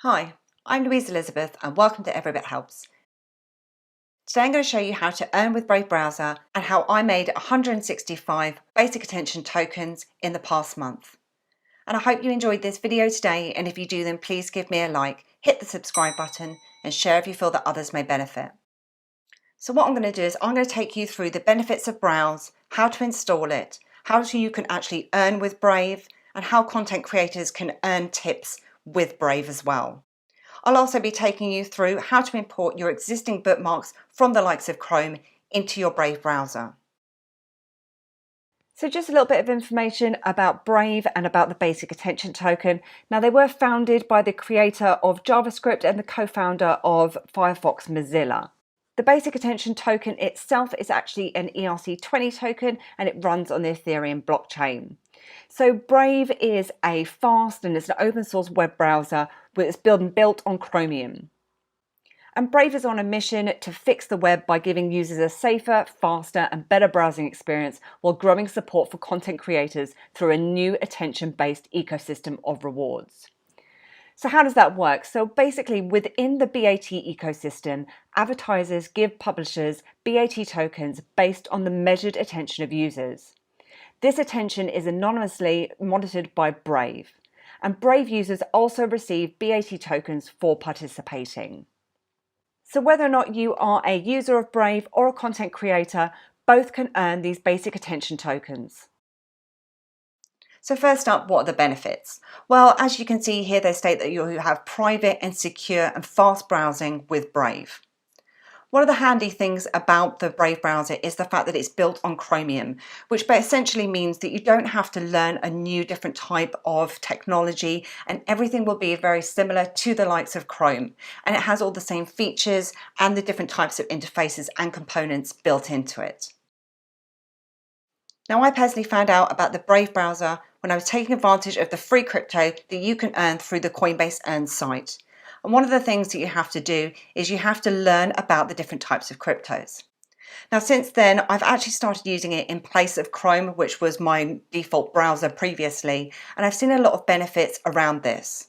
Hi, I'm Louise Elizabeth and welcome to Every Bit Helps. Today I'm going to show you how to earn with Brave Browser and how I made 165 basic attention tokens in the past month. And I hope you enjoyed this video today, and if you do then please give me a like, hit the subscribe button and share if you feel that others may benefit. So what I'm going to do is I'm going to take you through the benefits of Browse, how to install it, how you can actually earn with Brave, and how content creators can earn tips with Brave as well. I'll also be taking you through how to import your existing bookmarks from the likes of Chrome into your Brave browser. So just a little bit of information about Brave and about the basic attention token. Now, they were founded by the creator of JavaScript and the co-founder of Firefox Mozilla. The basic attention token itself is actually an ERC20 token and it runs on the Ethereum blockchain. So Brave is a fast and it's an open source web browser that's built on Chromium. And Brave is on a mission to fix the web by giving users a safer, faster and better browsing experience while growing support for content creators through a new attention-based ecosystem of rewards. So how does that work? So basically within the BAT ecosystem, advertisers give publishers BAT tokens based on the measured attention of users. This attention is anonymously monitored by Brave, and Brave users also receive BAT tokens for participating. So whether or not you are a user of Brave or a content creator, both can earn these basic attention tokens. So first up, what are the benefits? Well, as you can see here, they state that you have private and secure and fast browsing with Brave. One of the handy things about the Brave browser is the fact that it's built on Chromium, which essentially means that you don't have to learn a new different type of technology, and everything will be very similar to the likes of Chrome. And it has all the same features and the different types of interfaces and components built into it. Now, I personally found out about the Brave browser when I was taking advantage of the free crypto that you can earn through the Coinbase Earn site. And one of the things that you have to do is you have to learn about the different types of cryptos. Now, since then, I've actually started using it in place of Chrome, which was my default browser previously, and I've seen a lot of benefits around this.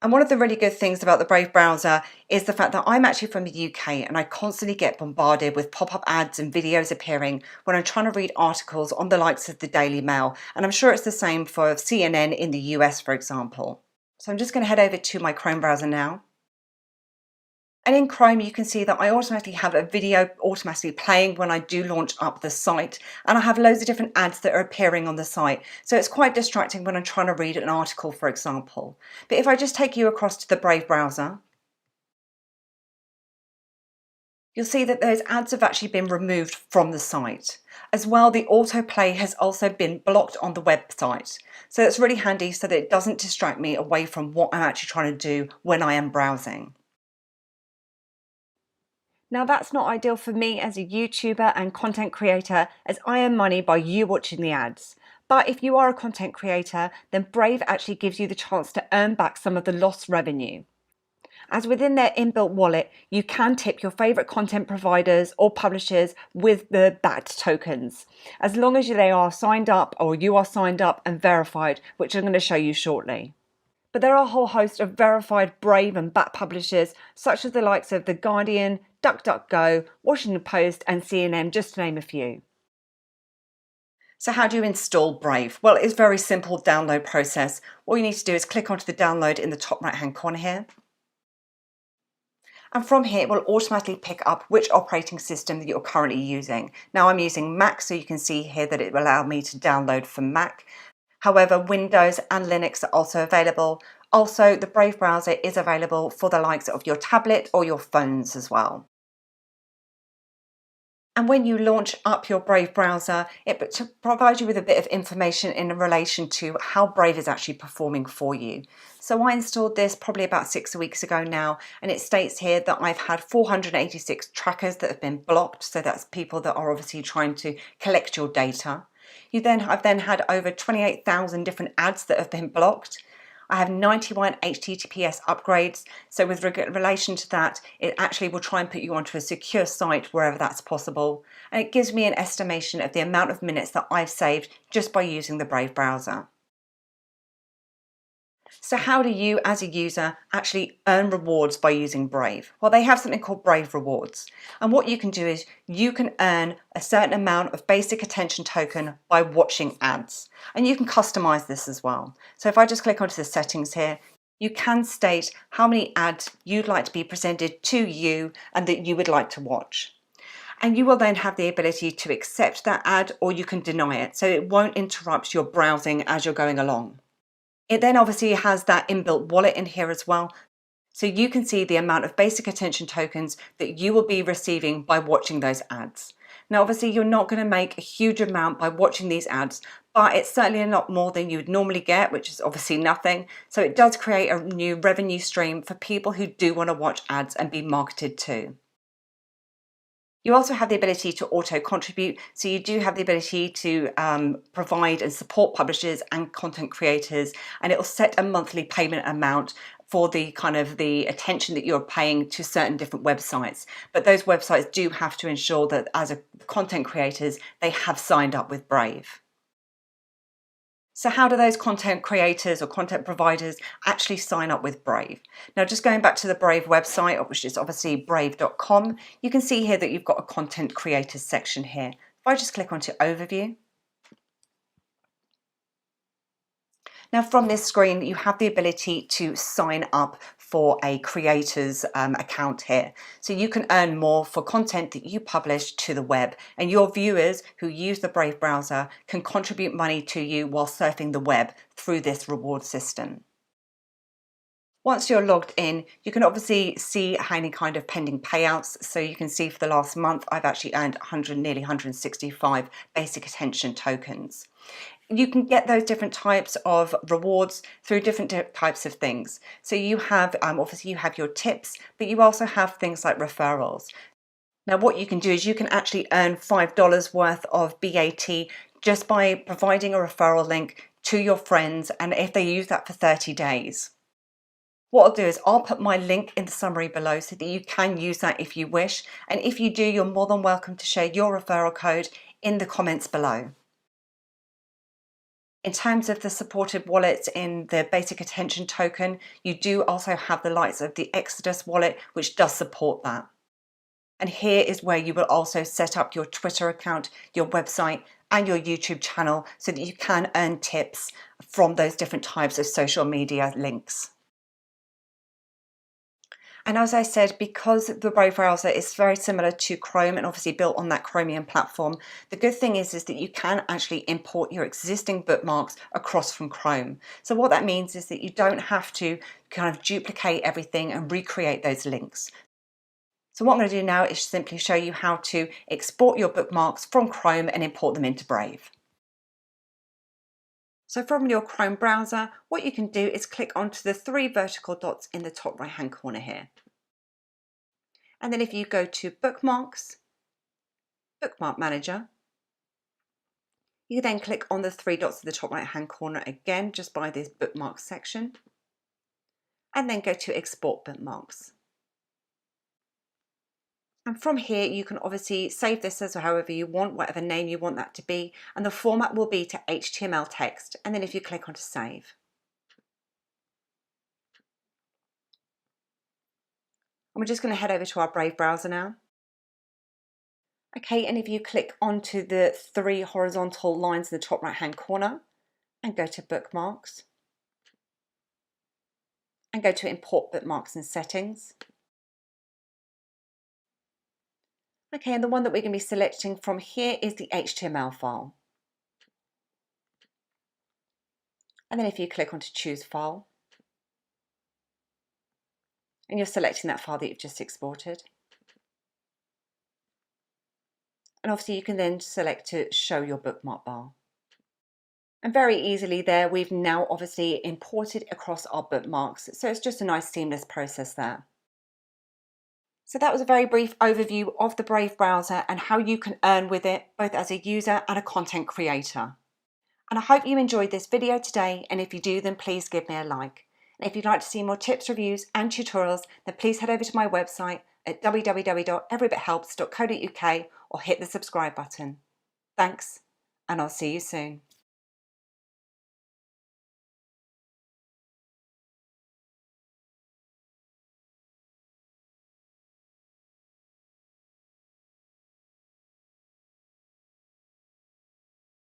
And one of the really good things about the Brave browser is the fact that I'm actually from the UK and I constantly get bombarded with pop-up ads and videos appearing when I'm trying to read articles on the likes of the Daily Mail. And I'm sure it's the same for CNN in the US, for example. So I'm just going to head over to my Chrome browser now. And in Chrome, you can see that I automatically have a video automatically playing when I do launch up the site. And I have loads of different ads that are appearing on the site. So it's quite distracting when I'm trying to read an article, for example. But if I just take you across to the Brave browser, you'll see that those ads have actually been removed from the site. As well, the autoplay has also been blocked on the website. So it's really handy so that it doesn't distract me away from what I'm actually trying to do when I am browsing. Now, that's not ideal for me as a YouTuber and content creator, as I earn money by you watching the ads. But if you are a content creator, then Brave actually gives you the chance to earn back some of the lost revenue. As within their inbuilt wallet, you can tip your favorite content providers or publishers with the BAT tokens, as long as they are signed up or you are signed up and verified, which I'm going to show you shortly. But there are a whole host of verified Brave and BAT publishers, such as the likes of The Guardian, DuckDuckGo, Washington Post and CNN, just to name a few. So how do you install Brave? Well, it's a very simple download process. All you need to do is click onto the download in the top right hand corner here. And from here, it will automatically pick up which operating system that you're currently using. Now I'm using Mac, so you can see here that it will allow me to download from Mac. However, Windows and Linux are also available. Also, the Brave browser is available for the likes of your tablet or your phones as well. And when you launch up your Brave browser, it provides you with a bit of information in relation to how Brave is actually performing for you. So I installed this probably about 6 weeks ago now, and it states here that I've had 486 trackers that have been blocked. So that's people that are obviously trying to collect your data. I've then had over 28,000 different ads that have been blocked. I have 91 HTTPS upgrades, so with relation to that, it actually will try and put you onto a secure site wherever that's possible, and it gives me an estimation of the amount of minutes that I've saved just by using the Brave browser. So how do you as a user actually earn rewards by using Brave? Well, they have something called Brave Rewards. And what you can do is you can earn a certain amount of basic attention token by watching ads. And you can customize this as well. So if I just click onto the settings here, you can state how many ads you'd like to be presented to you and that you would like to watch. And you will then have the ability to accept that ad or you can deny it. So it won't interrupt your browsing as you're going along. It then obviously has that inbuilt wallet in here as well. So you can see the amount of basic attention tokens that you will be receiving by watching those ads. Now, obviously you're not going to make a huge amount by watching these ads, but it's certainly a lot more than you would normally get, which is obviously nothing. So it does create a new revenue stream for people who do want to watch ads and be marketed to. You also have the ability to auto contribute, so you do have the ability to provide and support publishers and content creators, and it will set a monthly payment amount for the kind of the attention that you're paying to certain different websites. But those websites do have to ensure that as a content creators, they have signed up with Brave. So how do those content creators or content providers actually sign up with Brave? Now, just going back to the Brave website, which is obviously brave.com, you can see here that you've got a content creators section here. If I just click onto overview. Now from this screen, you have the ability to sign up for a creator's account here. So you can earn more for content that you publish to the web, and your viewers who use the Brave browser can contribute money to you while surfing the web through this reward system. Once you're logged in, you can obviously see any kind of pending payouts. So you can see for the last month, I've actually earned nearly 165 basic attention tokens. You can get those different types of rewards through different types of things. So you have, obviously you have your tips, but you also have things like referrals. Now what you can do is you can actually earn $5 worth of BAT just by providing a referral link to your friends, and if they use that for 30 days. What I'll do is I'll put my link in the summary below so that you can use that if you wish. And if you do, you're more than welcome to share your referral code in the comments below. In terms of the supported wallets in the basic attention token, you do also have the likes of the Exodus wallet, which does support that. And here is where you will also set up your Twitter account, your website, and your YouTube channel so that you can earn tips from those different types of social media links. And as I said, because the Brave browser is very similar to Chrome and obviously built on that Chromium platform, the good thing is that you can actually import your existing bookmarks across from Chrome. So what that means is that you don't have to kind of duplicate everything and recreate those links. So what I'm going to do now is simply show you how to export your bookmarks from Chrome and import them into Brave. So from your Chrome browser, what you can do is click onto the 3 vertical dots in the top right hand corner here. And then if you go to Bookmarks, Bookmark Manager, you then click on the 3 dots in the top right hand corner again, just by this Bookmarks section, and then go to Export Bookmarks. And from here, you can obviously save this as however you want, whatever name you want that to be, and the format will be to HTML text. And then if you click on to save. And we're just going to head over to our Brave browser now. Okay, and if you click onto the 3 horizontal lines in the top right hand corner and go to Bookmarks and go to Import Bookmarks and Settings. Okay, and the one that we're going to be selecting from here is the HTML file. And then if you click onto Choose File, and you're selecting that file that you've just exported. And obviously you can then select to show your bookmark bar. And very easily there, we've now obviously imported across our bookmarks. So it's just a nice seamless process there. So that was a very brief overview of the Brave browser and how you can earn with it, both as a user and a content creator. And I hope you enjoyed this video today, and if you do, then please give me a like. And if you'd like to see more tips, reviews and tutorials, then please head over to my website at www.everybithelps.co.uk or hit the subscribe button. Thanks, and I'll see you soon.